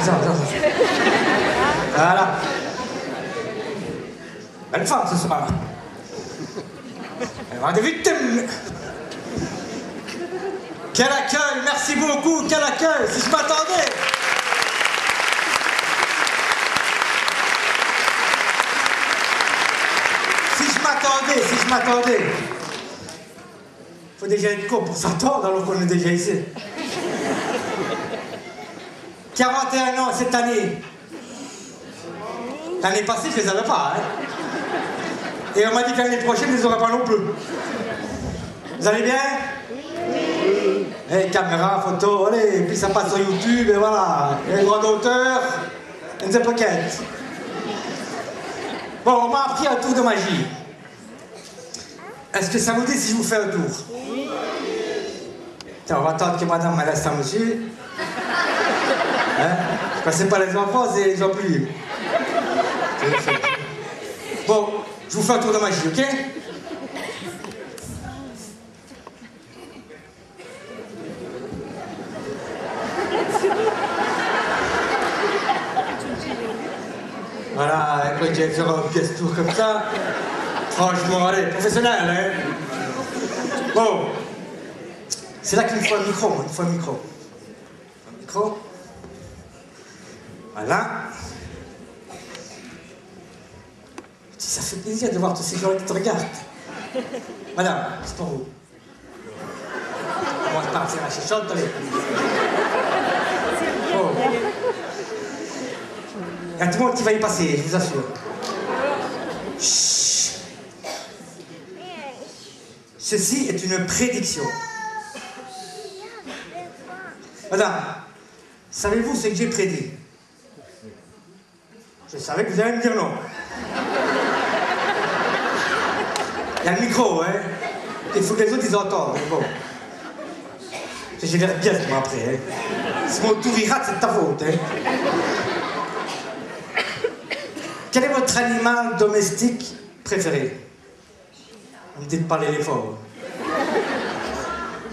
ça. Voilà. Belle femme ce soir. Elle va de victimes. Quel accueil, merci beaucoup, quel accueil, si je m'attendais. Si je m'attendais. Faut déjà être con pour s'attendre alors qu'on est déjà ici. 41 ans cette année. L'année passée, je les avais pas, hein. Et on m'a dit que l'année prochaine, je les aurais pas non plus. Vous allez bien? Eh, caméra, photo, allez, et puis ça passe sur YouTube, et voilà. Et les droits d'auteur, in the pocket. Bon, on m'a appris un tour de magie. Est-ce que ça vous dit si je vous fais un tour? Tiens, on va attendre que madame me laisse à monsieur. Hein? Quand c'est pas les enfants, c'est les gens plus libres. Bon, je vous fais un tour de magie, ok? Voilà, écoute, je vais faire un petit tour comme ça. Franchement, allez, professionnel, hein? Bon. C'est là qu'il me faut un micro, il me faut un micro. Un micro. Voilà. Ça fait plaisir de voir tous ces gens qui te regardent. Madame, c'est pour vous. On va partir à la chichotte, allez. Oh. Il y a tout le monde qui va y passer, je vous assure. Chut. Ceci est une prédiction. Madame, savez-vous ce que j'ai prédit? Je savais que vous allez me dire non. Il y a le micro, hein? Il faut que les autres ils entendent, mais bon. J'ai l'air bien moi après, hein? Si mon tour il rate, c'est de ta faute, hein? Quel est votre animal domestique préféré? On me dit de parler les forts.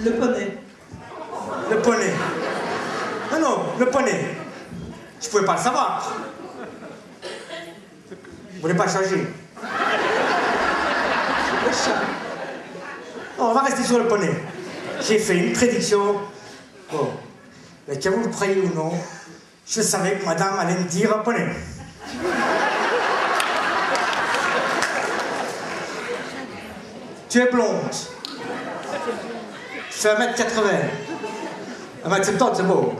Le poney. Le poney. Non, non, le poney. Je pouvais pas le savoir. Vous voulez pas changer? Le chat. Non, on va rester sur le poney. J'ai fait une prédiction. Bon. Mais que vous le croyez ou non, je savais que madame allait me dire un poney. Tu es blonde. Tu fais 1m80. 1m70, c'est beau.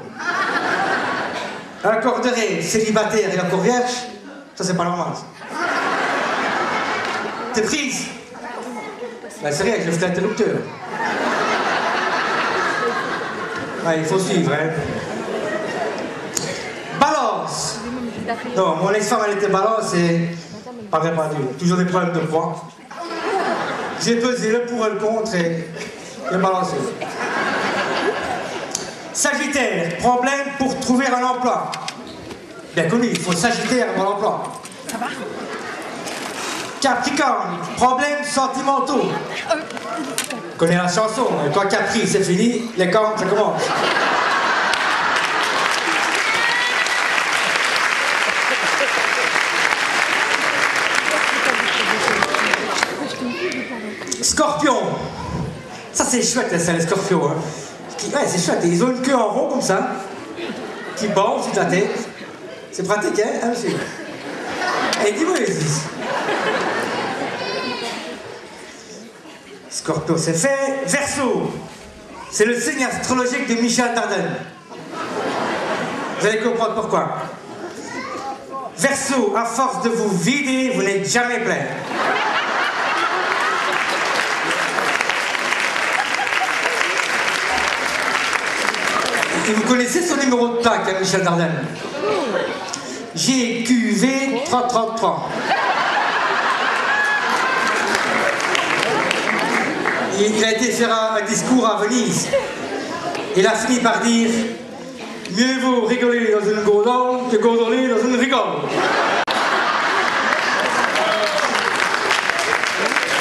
Un corderet, célibataire et encore vierge, ça c'est pas normal. T'es prise? Ben c'est rien, je ferai interrupteur. Ouais, il faut suivre, hein. Balance. Non, mon ex-femme elle était balance et pas répandu. Toujours des problèmes de poids. J'ai pesé le pour et le contre et j'ai balancé. Sagittaire, problème pour trouver un emploi. Bien connu, il faut Sagittaire pour l'emploi. Ça va? Capricorne, problèmes sentimentaux. Connais la chanson, et toi Capri, c'est fini, les cornes, ça commence. Scorpion. Ça c'est chouette, ça, les scorpions. Hein. Ouais, c'est chouette. Ils ont une queue en rond comme ça, qui bande sur la tête. C'est pratique, hein, monsieur? Et dis-moi, Scorpion, c'est fait. Verseau. C'est le signe astrologique de Michel Dardenne. Vous allez comprendre pourquoi. Verseau, à force de vous vider, vous n'êtes jamais plein. Et vous connaissez son numéro de plaque, hein, Michel Dardenne? GQV 333. Il a été faire un discours à Venise. Il a fini par dire « Mieux vaut rigoler dans une gondole que gondoler dans une rigole ».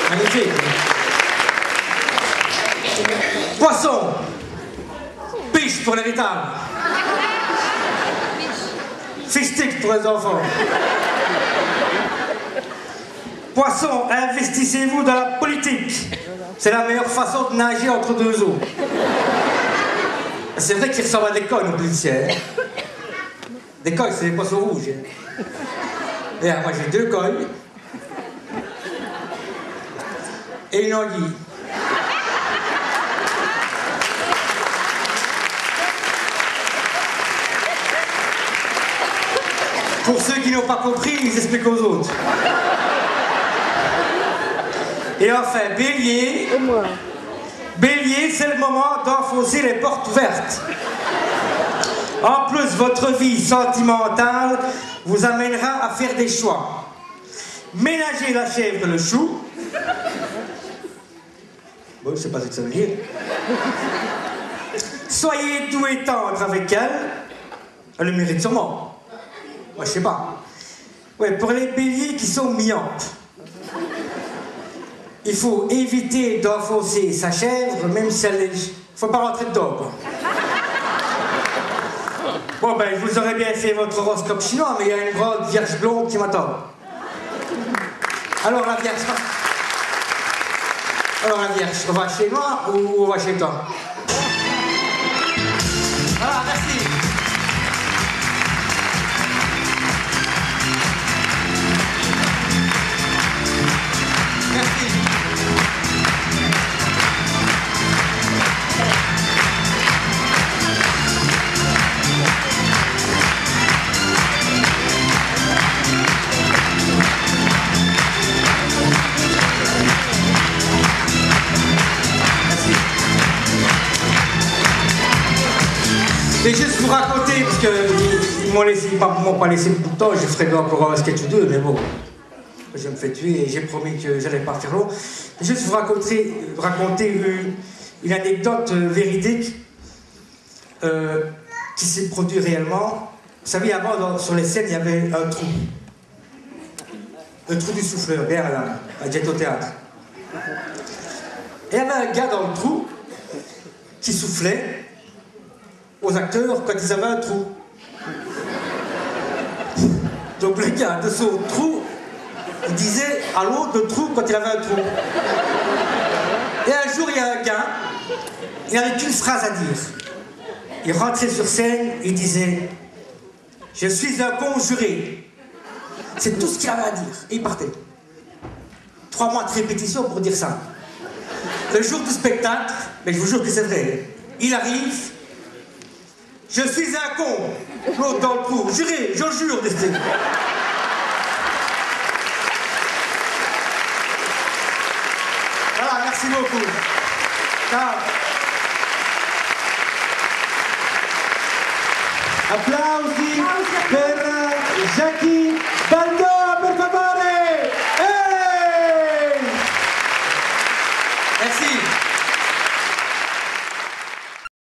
Magnifique. Poisson. Piche pour l'héritage. Fistic pour les enfants. Poisson, investissez-vous dans la politique. C'est la meilleure façon de nager entre deux eaux. C'est vrai qu'ils ressemblent à des coins, nos policiers. Des coins, c'est des poissons rouges. Et moi, j'ai 2 coins. Et une anguille. Pour ceux qui n'ont pas compris, ils expliquent aux autres. Et enfin, Bélier. Et moi. Bélier, c'est le moment d'enfoncer les portes ouvertes. En plus, votre vie sentimentale vous amènera à faire des choix. Ménagez la chèvre et le chou. Bon, je sais pas ce que ça veut dire. Soyez doux et tendre avec elle. Elle le mérite sûrement. Moi, je sais pas. Ouais, pour les béliers qui sont myopes, il faut éviter d'enfoncer sa chèvre, même si elle est... Faut pas rentrer dedans, quoi. Bon, ben, je vous aurais bien fait votre horoscope chinois, mais il y a une grande vierge blonde qui m'attend. Alors, la vierge... Alors, la vierge, on va chez moi ou on va chez toi? Voilà, merci. Merci. Et juste vous raconter, parce qu'ils m'ont pas laissé beaucoup de temps, je ferai encore un sketch ou 2, mais bon, je me fais tuer et j'ai promis que j'allais pas faire long. Juste vous raconter une anecdote véridique qui s'est produite réellement. Vous savez, avant, sur les scènes, il y avait un trou. Le trou du souffleur, bien là, à Jet au théâtre. Et il y avait un gars dans le trou qui soufflait aux acteurs quand ils avaient un trou. Donc le gars de son trou, il disait à l'autre le trou quand il avait un trou. Et un jour, il y a un gars, il n'avait qu'une phrase à dire. Il rentrait sur scène, il disait « Je suis un conjuré ». C'est tout ce qu'il avait à dire. Et il partait. 3 mois de répétition pour dire ça. Le jour du spectacle, mais je vous jure que c'est vrai, il arrive. Je suis un con, l'autre dans le trou. Juré, je jure, destin. Voilà, merci beaucoup. Ciao. Applausi per Jackie Baldo, per favore!